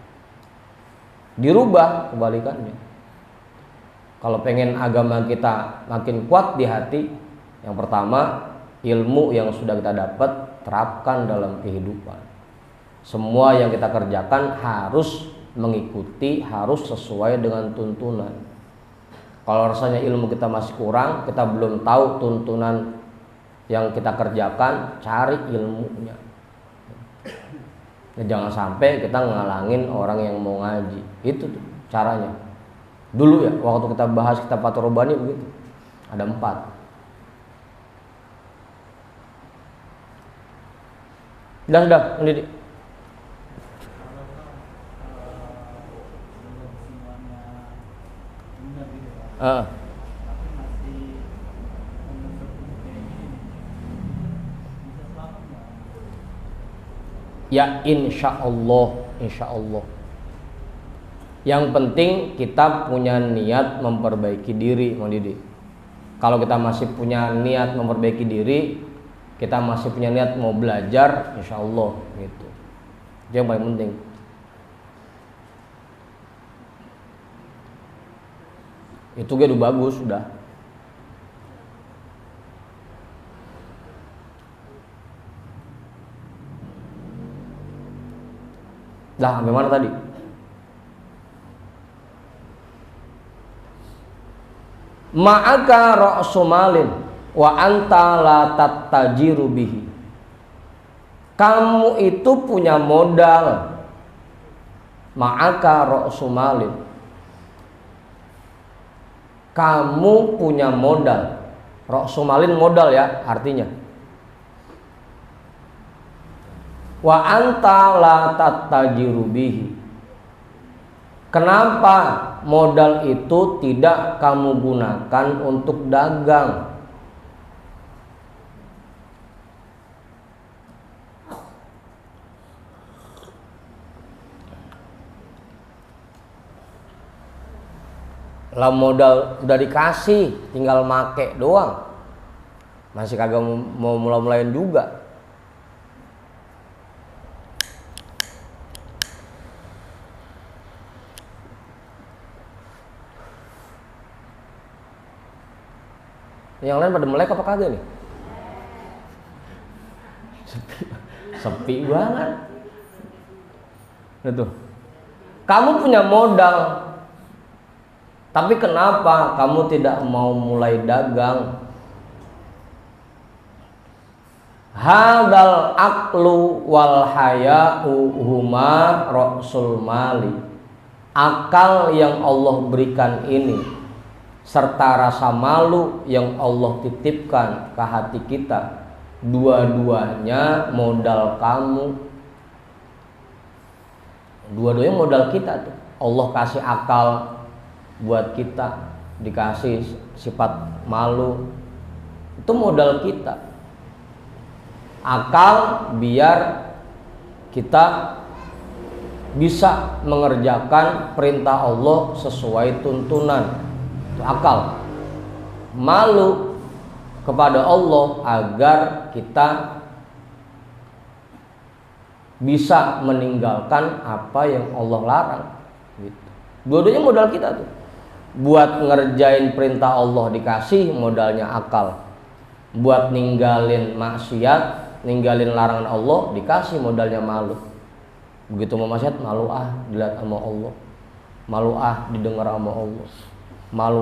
dirubah kebalikannya. Kalau pengen agama kita makin kuat di hati, yang pertama ilmu yang sudah kita dapat terapkan dalam kehidupan. Semua yang kita kerjakan harus mengikuti, harus sesuai dengan tuntunan. Kalau rasanya ilmu kita masih kurang, kita belum tahu tuntunan yang kita kerjakan, cari ilmunya. Ya, jangan sampai kita ngalangin orang yang mau ngaji. Itu tuh caranya. Dulu ya, waktu kita bahas kitab Fathur Rabbani begitu. Ada 4. Sudah, mendidik. Ya insya Allah. Yang penting kita punya niat memperbaiki diri, mendidik. Kalau kita masih punya niat memperbaiki diri, kita masih punya niat mau belajar, insya Allah gitu. Itu yang paling penting. Itu udah bagus sudah. Lah, sampai mana tadi? Ma'aka ra'su malin wa anta la tattajiru bihi. Kamu itu punya modal. Ma'aka ra'su malin. Kamu punya modal. Ra'su malin modal ya artinya. Wa anta la tattajiru bihi. Kenapa modal itu tidak kamu gunakan untuk dagang? Lah modal udah dikasih, tinggal make doang. Masih kagak mau mulai-mulain juga. Yang lain pada melek apa kagak nih? Sepi banget. Itu. Kamu punya modal, tapi kenapa kamu tidak mau mulai dagang? Hadal aqlu wal haya'u huma ra'sul mali. Akal yang Allah berikan ini serta rasa malu yang Allah titipkan ke hati kita, dua-duanya modal kamu. Dua-duanya modal kita tuh. Allah kasih akal buat kita, dikasih sifat malu, itu modal kita. Akal biar kita bisa mengerjakan perintah Allah sesuai tuntunan. Itu akal. Malu kepada Allah agar kita bisa meninggalkan apa yang Allah larang gitu. Dua-duanya modal kita tuh. Buat ngerjain perintah Allah dikasih modalnya akal. Buat ninggalin maksiat, ninggalin larangan Allah dikasih modalnya malu. Begitu mau maksiat, malu dilihat sama Allah, malu didengar sama Allah, malu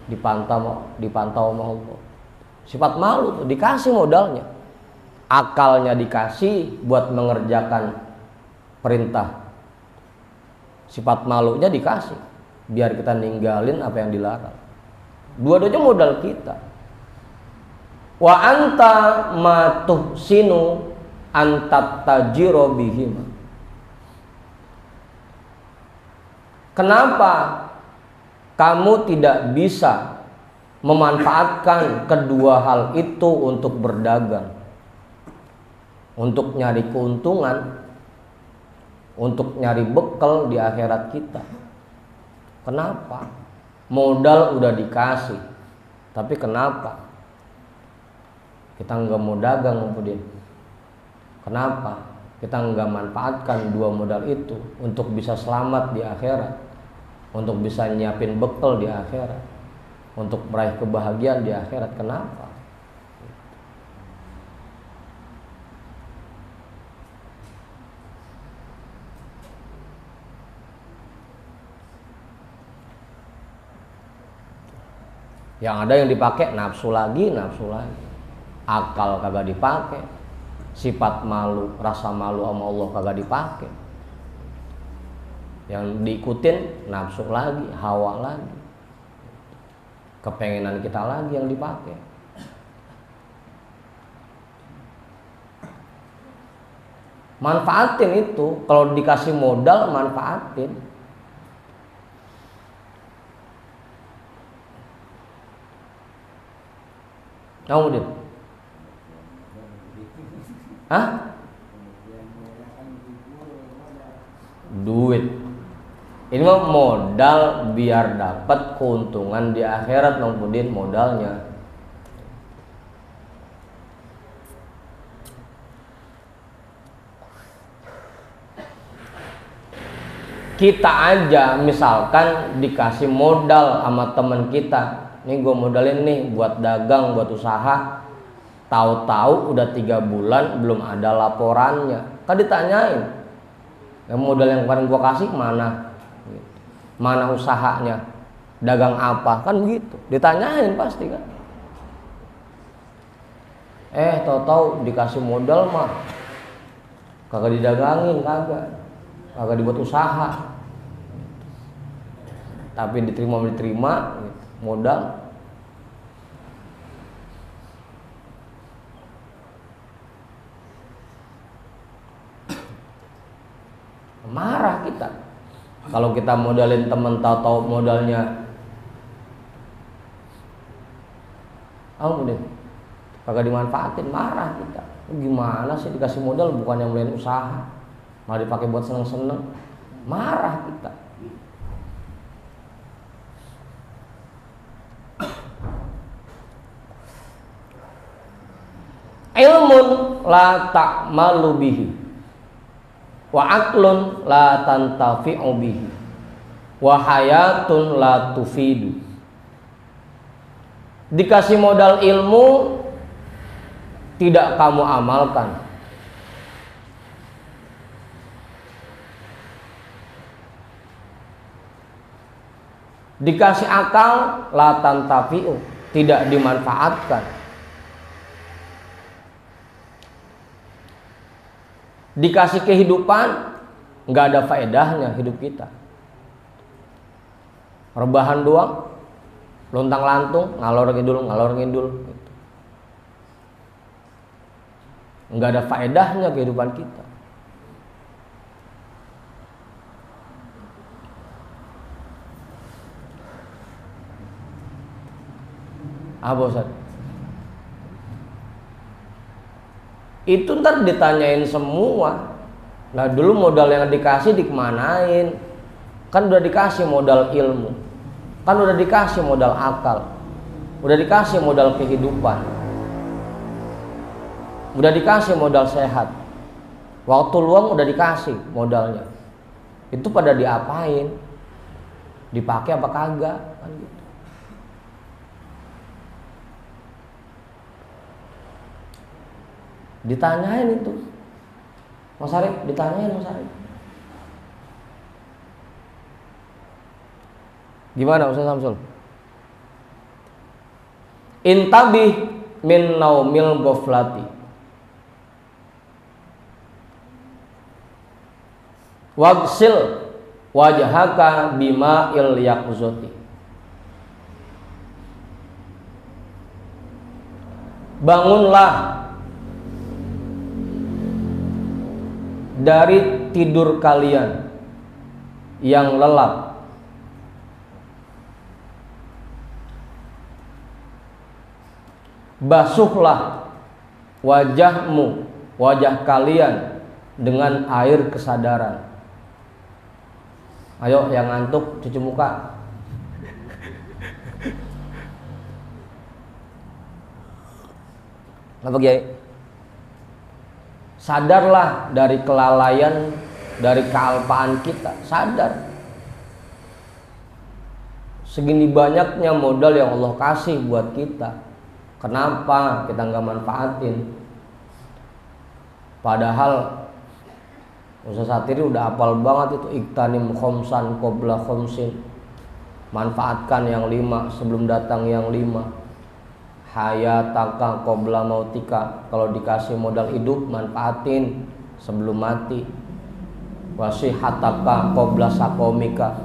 dipantau sama Allah. Sifat malu tuh dikasih modalnya. Akalnya dikasih buat mengerjakan perintah. Sifat malunya dikasih biar kita ninggalin apa yang dilarang. Dua-duanya modal kita. Wa anta ma tuhsinu antat tajiro bihima. Kenapa kamu tidak bisa memanfaatkan kedua hal itu untuk berdagang, untuk nyari keuntungan? untuk nyari bekal di akhirat kita. Kenapa? Modal udah dikasih, tapi kenapa kita nggak mau dagang, kemudian kenapa kita nggak manfaatkan dua modal itu untuk bisa selamat di akhirat, untuk bisa nyiapin bekal di akhirat, untuk meraih kebahagiaan di akhirat? Kenapa? Yang ada yang dipakai nafsu lagi, akal kagak dipakai, sifat malu, rasa malu sama Allah kagak dipakai. Yang diikutin nafsu lagi, hawa lagi, kepengenan kita lagi yang dipakai. Manfaatin itu, kalau dikasih modal manfaatin. Kamu dia? Hah? Duit. Ini mah modal biar dapat keuntungan di akhirat, kemudian modalnya. Kita aja misalkan dikasih modal sama teman kita, nih gue modalin nih buat dagang, buat usaha. Tahu-tahu udah 3 bulan belum ada laporannya. Kan ditanyain, yang modal yang kemarin gue kasih mana? Mana usahanya? Dagang apa? Kan begitu. Ditanyain pasti kan. Tahu-tahu dikasih modal mah kagak didagangin, kagak dibuat usaha. Tapi diterima modal. Marah kita kalau kita modalin temen, tahu modalnya kagak dimanfaatin, marah kita. Gimana sih dikasih modal bukan yang mulai usaha, malah dipakai buat seneng-seneng, marah kita. Ilmun la ta'malu bihi wa aqlun la tantafi'u bihi wa hayatun la tufidu. Dikasih modal ilmu tidak kamu amalkan, dikasih akal la tantafi'u, tidak dimanfaatkan, dikasih kehidupan nggak ada faedahnya hidup kita, rebahan doang, lontang lantung, ngalor ngidul gitu. Nggak ada faedahnya kehidupan kita. Ustaz, itu ntar ditanyain semua. Nah dulu modal yang dikasih dikemanain? Kan udah dikasih modal ilmu, kan udah dikasih modal akal, udah dikasih modal kehidupan, udah dikasih modal sehat, waktu luang udah dikasih modalnya. Itu pada diapain? Dipakai apa kagak? Kan gitu. Ditanyain itu, Mas Arif, ditanyain Mas Arif. Gimana Ustaz Samsul? Intabih min naumil ghaflati wagsil wajhaka bima'il yaqzati. Bangunlah dari tidur kalian yang lelap, basuhlah wajah kalian dengan air kesadaran. Ayo yang ngantuk cuci muka. Apa Kiai? Sadarlah dari kelalaian, dari kealpaan kita. Sadar. Segini banyaknya modal yang Allah kasih buat kita. Kenapa kita nggak manfaatin? Padahal Ustaz Satiri udah hafal banget itu iktanim khomsan qabla khomsin. Manfaatkan yang 5 sebelum datang yang 5. Hayataka qabla mautika. Kalau dikasih modal hidup manfaatin sebelum mati. Wasihataka qabla sakomika.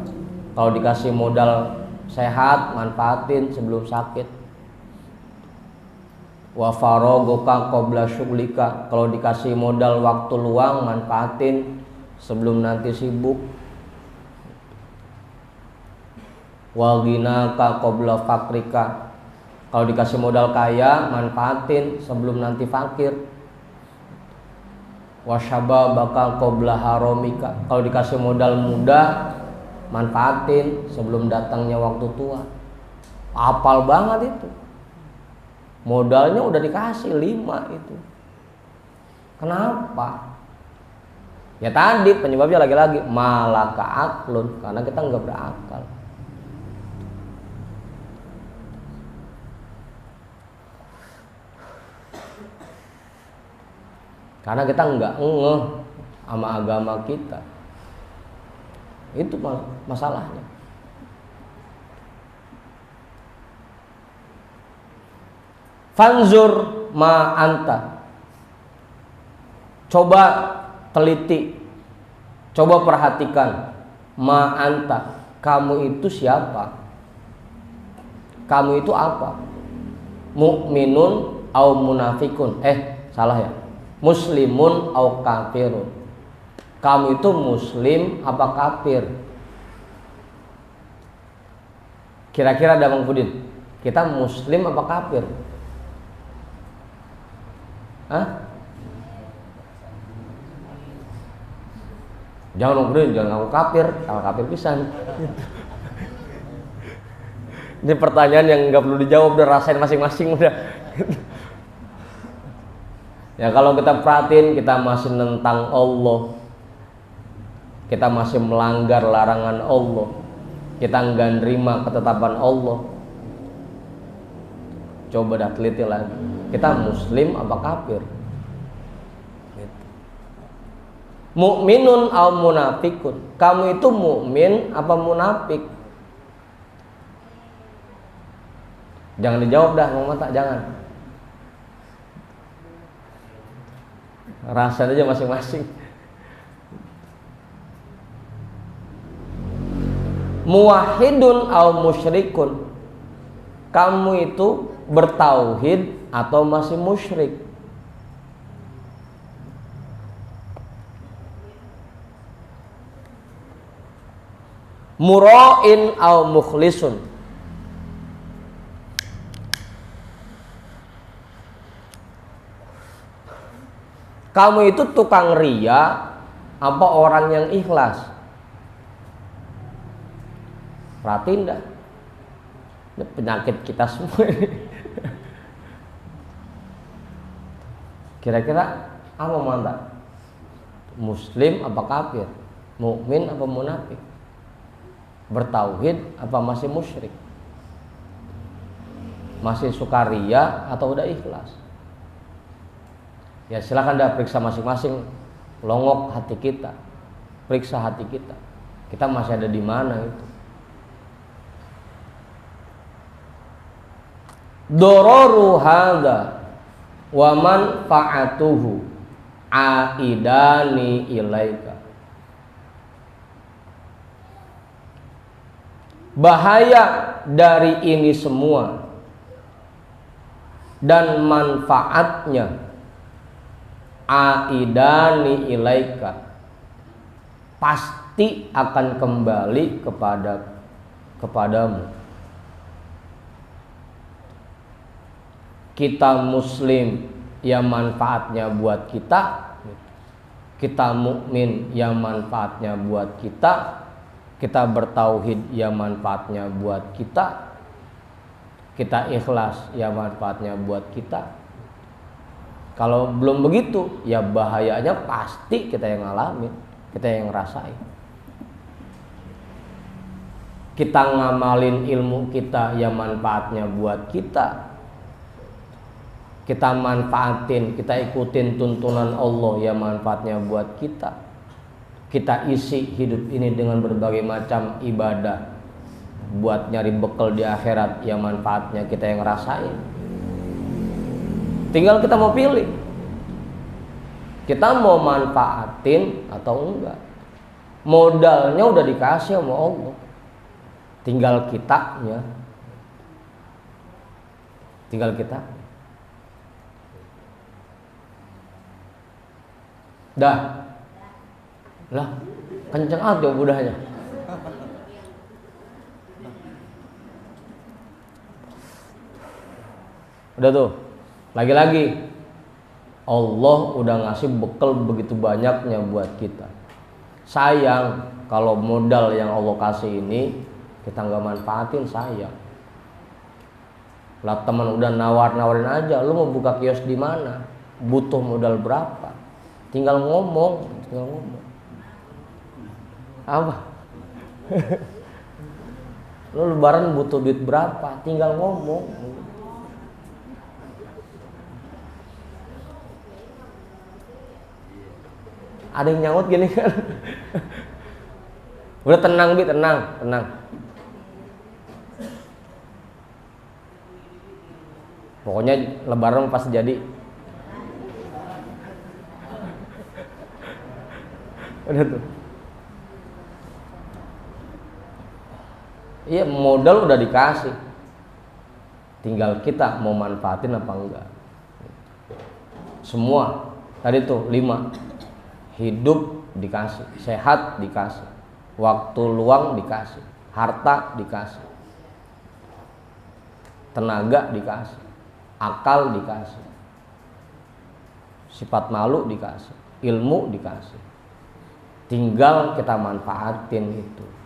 Kalau dikasih modal sehat manfaatin sebelum sakit. Wa faragoka qabla syughlika. Kalau dikasih modal waktu luang manfaatin sebelum nanti sibuk. Wa ghinaka qabla fakrika. Kalau dikasih modal kaya manfaatin sebelum nanti fakir. Wa syababaka qabla haramika. Kalau dikasih modal muda manfaatin sebelum datangnya waktu tua. Hafal banget itu. Modalnya udah dikasih 5 itu. Kenapa? Ya tadi penyebabnya lagi-lagi malaka aklun, karena kita nggak berakal. Karena kita nggak ngeh sama agama kita. Itu masalahnya. Fanzur ma anta. Coba teliti, coba perhatikan. Ma anta, kamu itu siapa? Kamu itu apa? Mukminun au munafikun. Salah ya. Muslimun au kafirun. Kamu itu muslim apa kafir? Kira-kira ada Bang Pudin, kita muslim apa kafir? Hah? Jangan Bang Pudin, jangan aku kafir, kalau kafir pisan. Ini pertanyaan yang nggak perlu dijawab, udah rasain masing-masing udah. Ya kalau kita perhatiin, kita masih nentang Allah, kita masih melanggar larangan Allah, kita nggak nerima ketetapan Allah. Coba dah teliti lagi, kita muslim apa kafir? Mukminun au munafikun. Kamu itu mukmin apa munafik? Jangan dijawab dah, mau mata jangan. Rasain aja masing-masing. Muwahhidun au musyrikun. Kamu itu bertauhid atau masih musyrik? Mura'in au mukhlisun. Kamu itu tukang ria apa orang yang ikhlas? Perhatiin dah. Ini penyakit kita semua ini. Kira-kira apa mantap? Muslim apa kafir? Mukmin apa munafik? Bertauhid apa masih musyrik? Masih suka ria atau udah ikhlas? Ya silakan dah periksa masing-masing, longok hati kita, periksa hati kita. Kita masih ada di mana itu? Dororu hadza wa manfaatuhu aidani ilaika. Bahaya dari ini semua dan manfaatnya aidani ilaika, pasti akan kembali kepadamu. Kita muslim yang manfaatnya buat kita, kita mukmin yang manfaatnya buat kita, kita bertauhid ya manfaatnya buat kita, kita ikhlas ya manfaatnya buat kita. Kalau belum begitu ya bahayanya pasti kita yang ngalamin, kita yang ngerasain. Kita ngamalin ilmu kita ya manfaatnya buat kita, kita manfaatin, kita ikutin tuntunan Allah ya manfaatnya buat kita. Kita isi hidup ini dengan berbagai macam ibadah buat nyari bekal di akhirat yang manfaatnya kita yang ngerasain. Tinggal kita mau pilih, kita mau manfaatin atau enggak. Modalnya udah dikasih sama Allah, tinggal kitanya, tinggal kita. Dah lah, kenceng aja budahnya. Udah tuh, lagi-lagi Allah udah ngasih bekal begitu banyaknya buat kita. Sayang kalau modal yang Allah kasih ini kita nggak manfaatin, sayang. Lah teman udah nawarin aja, lu mau buka kios di mana? Butuh modal berapa? Tinggal ngomong. Apa? Lo lebaran butuh duit berapa? Tinggal ngomong. Ada yang nyaut gini kan? Udah tenang Bi, tenang. Pokoknya lebaran pasti jadi. Udah tuh. Iya, modal udah dikasih, tinggal kita mau manfaatin apa enggak. Semua tadi tuh 5, hidup dikasih, sehat dikasih, waktu luang dikasih, harta dikasih, tenaga dikasih, akal dikasih, sifat malu dikasih, ilmu dikasih. Tinggal kita manfaatin itu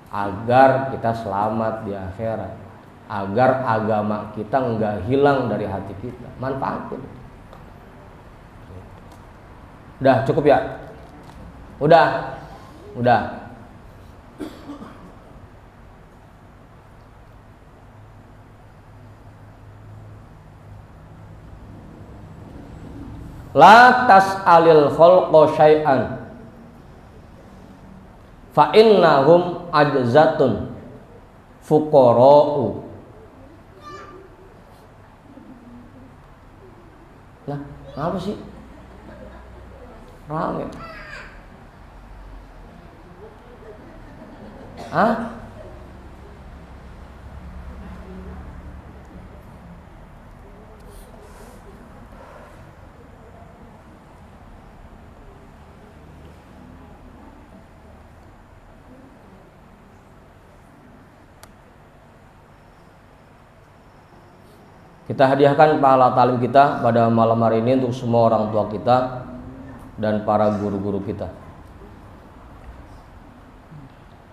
agar kita selamat di akhirat, agar agama kita enggak hilang dari hati kita. Manfaatin. Udah cukup ya? Udah. La tas'alil khalqa syai'an fa innahum ajzatun fuqara'u. Nah, apa sih? Rame. Hah? Kita hadiahkan pahala talim kita pada malam hari ini untuk semua orang tua kita dan para guru-guru kita.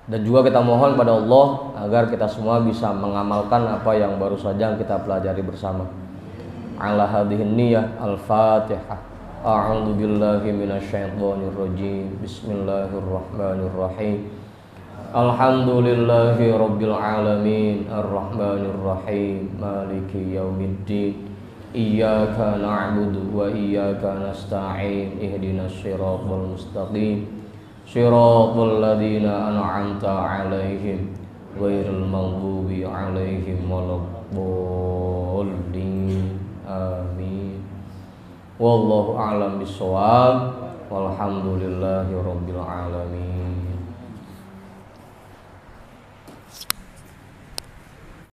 Dan juga kita mohon pada Allah agar kita semua bisa mengamalkan apa yang baru saja kita pelajari bersama. Ala hadhihi niyyah al-Fatihah. A'udzu billahi minasyaitonir rajim. Bismillahirrahmanirrahim. Alhamdulillahi rabbil alamin arrahmanir rahim maliki yaumiddin iyyaka na'budu wa iyyaka nasta'in ihdinas siratal mustaqim siratal ladzina an'amta 'alaihim ghairil maghdubi 'alaihim waladdallin amin. Wallahu a'lam bissawab walhamdulillahi rabbil alamin.